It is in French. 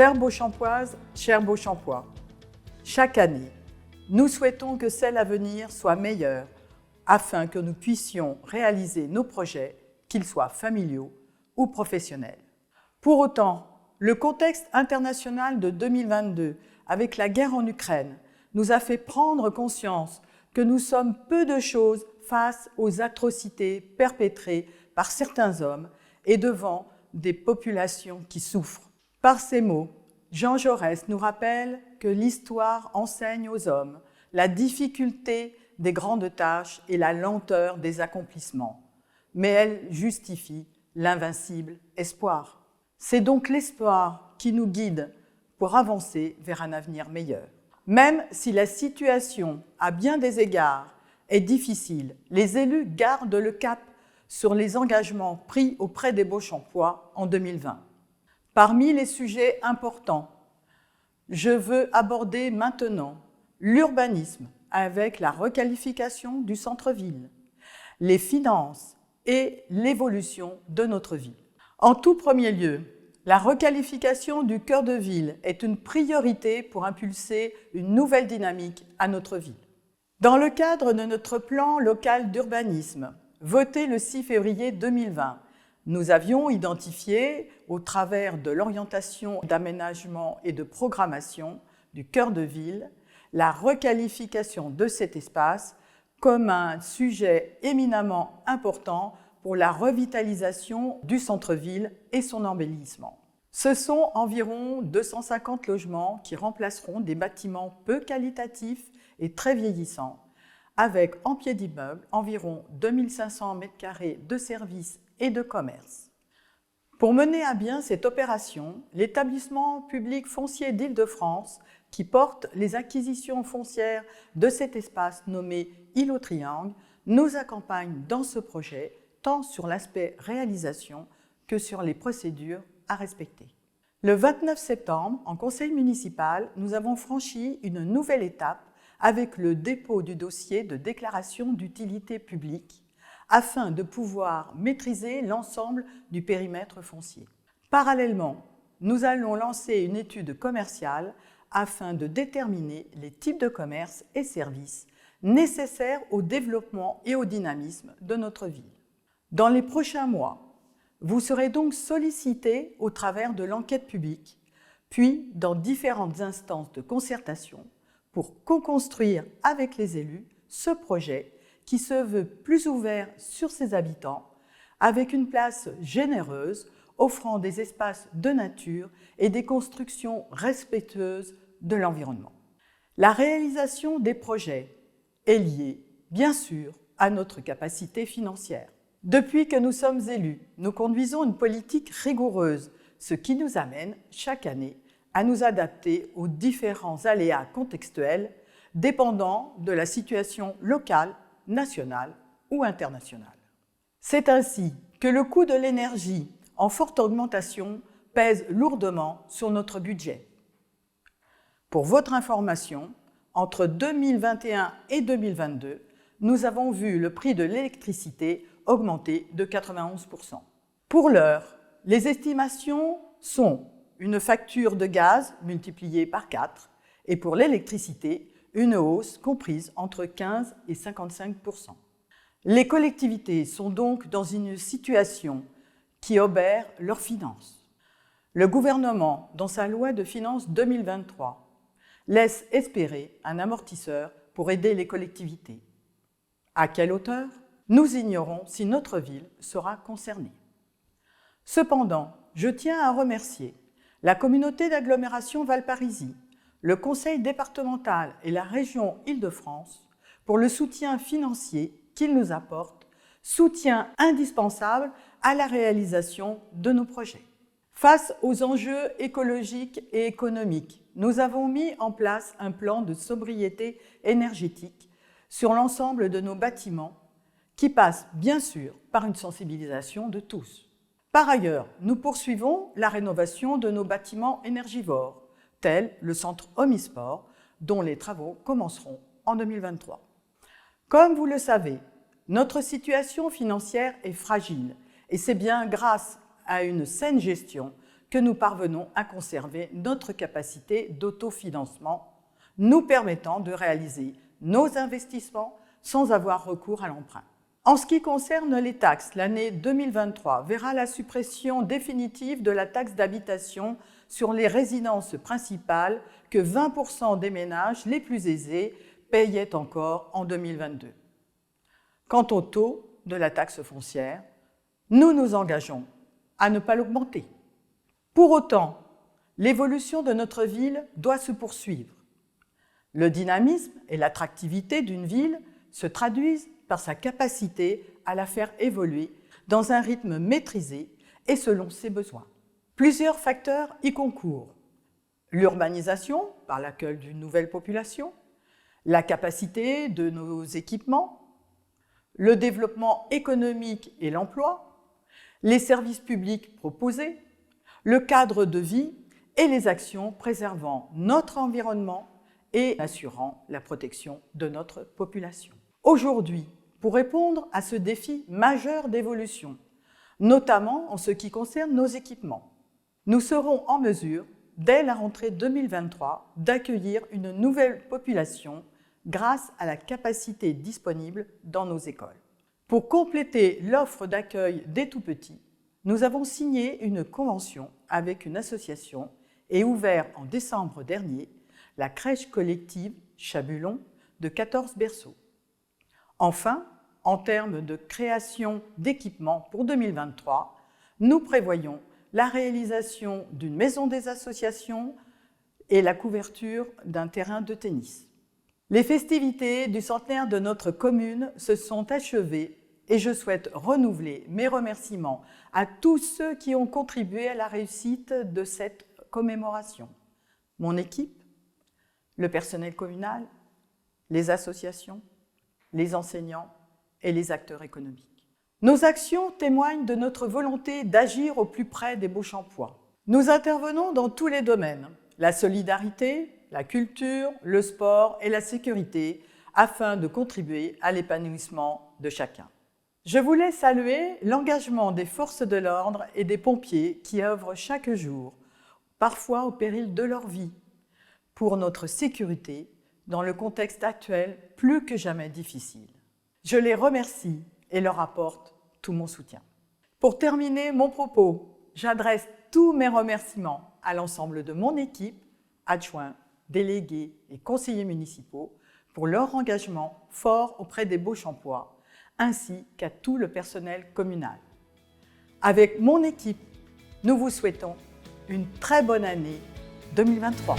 Chères Beauchampoises, chers Beauchampois, chaque année, nous souhaitons que celle à venir soit meilleure afin que nous puissions réaliser nos projets, qu'ils soient familiaux ou professionnels. Pour autant, le contexte international de 2022, avec la guerre en Ukraine, nous a fait prendre conscience que nous sommes peu de choses face aux atrocités perpétrées par certains hommes et devant des populations qui souffrent. Par ces mots, Jean Jaurès nous rappelle que l'histoire enseigne aux hommes la difficulté des grandes tâches et la lenteur des accomplissements, mais elle justifie l'invincible espoir. C'est donc l'espoir qui nous guide pour avancer vers un avenir meilleur. Même si la situation, à bien des égards, est difficile, les élus gardent le cap sur les engagements pris auprès des Beauchampois en 2020. Parmi les sujets importants, je veux aborder maintenant l'urbanisme avec la requalification du centre-ville, les finances et l'évolution de notre ville. En tout premier lieu, la requalification du cœur de ville est une priorité pour impulser une nouvelle dynamique à notre ville. Dans le cadre de notre plan local d'urbanisme, voté le 6 février 2020, nous avions identifié, au travers de l'orientation d'aménagement et de programmation du cœur de ville, la requalification de cet espace comme un sujet éminemment important pour la revitalisation du centre-ville et son embellissement. Ce sont environ 250 logements qui remplaceront des bâtiments peu qualitatifs et très vieillissants, avec en pied d'immeuble environ 2500 m² de services et de commerce. Pour mener à bien cette opération, l'établissement public foncier d'Île-de-France, qui porte les acquisitions foncières de cet espace nommé Île au Triangle, nous accompagne dans ce projet, tant sur l'aspect réalisation que sur les procédures à respecter. Le 29 septembre, en conseil municipal, nous avons franchi une nouvelle étape avec le dépôt du dossier de déclaration d'utilité publique afin de pouvoir maîtriser l'ensemble du périmètre foncier. Parallèlement, nous allons lancer une étude commerciale afin de déterminer les types de commerces et services nécessaires au développement et au dynamisme de notre ville. Dans les prochains mois, vous serez donc sollicités au travers de l'enquête publique, puis dans différentes instances de concertation pour co-construire avec les élus ce projet qui se veut plus ouvert sur ses habitants, avec une place généreuse, offrant des espaces de nature et des constructions respectueuses de l'environnement. La réalisation des projets est liée, bien sûr, à notre capacité financière. Depuis que nous sommes élus, nous conduisons une politique rigoureuse, ce qui nous amène, chaque année, à nous adapter aux différents aléas contextuels dépendant de la situation locale, nationale ou internationale. C'est ainsi que le coût de l'énergie en forte augmentation pèse lourdement sur notre budget. Pour votre information, entre 2021 et 2022, nous avons vu le prix de l'électricité augmenter de 91%. Pour l'heure, les estimations sont une facture de gaz multipliée par 4 et pour l'électricité, une hausse comprise entre 15 et 55%. Les collectivités sont donc dans une situation qui obère leurs finances. Le gouvernement, dans sa loi de finances 2023, laisse espérer un amortisseur pour aider les collectivités. À quelle hauteur ? Nous ignorons si notre ville sera concernée. Cependant, je tiens à remercier la communauté d'agglomération Valparisie, le conseil départemental et la région Île-de-France pour le soutien financier qu'ils nous apportent, soutien indispensable à la réalisation de nos projets. Face aux enjeux écologiques et économiques, nous avons mis en place un plan de sobriété énergétique sur l'ensemble de nos bâtiments qui passe bien sûr par une sensibilisation de tous. Par ailleurs, nous poursuivons la rénovation de nos bâtiments énergivores, tel le centre Omnisport, dont les travaux commenceront en 2023. Comme vous le savez, notre situation financière est fragile et c'est bien grâce à une saine gestion que nous parvenons à conserver notre capacité d'autofinancement, nous permettant de réaliser nos investissements sans avoir recours à l'emprunt. En ce qui concerne les taxes, l'année 2023 verra la suppression définitive de la taxe d'habitation sur les résidences principales que 20% des ménages les plus aisés payaient encore en 2022. Quant au taux de la taxe foncière, nous nous engageons à ne pas l'augmenter. Pour autant, l'évolution de notre ville doit se poursuivre. Le dynamisme et l'attractivité d'une ville se traduisent par sa capacité à la faire évoluer dans un rythme maîtrisé et selon ses besoins. Plusieurs facteurs y concourent. L'urbanisation, par l'accueil d'une nouvelle population, la capacité de nos équipements, le développement économique et l'emploi, les services publics proposés, le cadre de vie et les actions préservant notre environnement et assurant la protection de notre population. Aujourd'hui, pour répondre à ce défi majeur d'évolution, notamment en ce qui concerne nos équipements, nous serons en mesure, dès la rentrée 2023, d'accueillir une nouvelle population grâce à la capacité disponible dans nos écoles. Pour compléter l'offre d'accueil des tout-petits, nous avons signé une convention avec une association et ouvert en décembre dernier la crèche collective Chabulon de 14 berceaux. Enfin, en termes de création d'équipements pour 2023, nous prévoyons la réalisation d'une maison des associations et la couverture d'un terrain de tennis. Les festivités du centenaire de notre commune se sont achevées et je souhaite renouveler mes remerciements à tous ceux qui ont contribué à la réussite de cette commémoration. Mon équipe, le personnel communal, les associations, les enseignants et les acteurs économiques. Nos actions témoignent de notre volonté d'agir au plus près des Beauchampois. Nous intervenons dans tous les domaines, la solidarité, la culture, le sport et la sécurité, afin de contribuer à l'épanouissement de chacun. Je voulais saluer l'engagement des forces de l'ordre et des pompiers qui œuvrent chaque jour, parfois au péril de leur vie, pour notre sécurité dans le contexte actuel plus que jamais difficile. Je les remercie et leur apporte tout mon soutien. Pour terminer mon propos, j'adresse tous mes remerciements à l'ensemble de mon équipe, adjoints, délégués et conseillers municipaux, pour leur engagement fort auprès des Beauchampois, ainsi qu'à tout le personnel communal. Avec mon équipe, nous vous souhaitons une très bonne année 2023.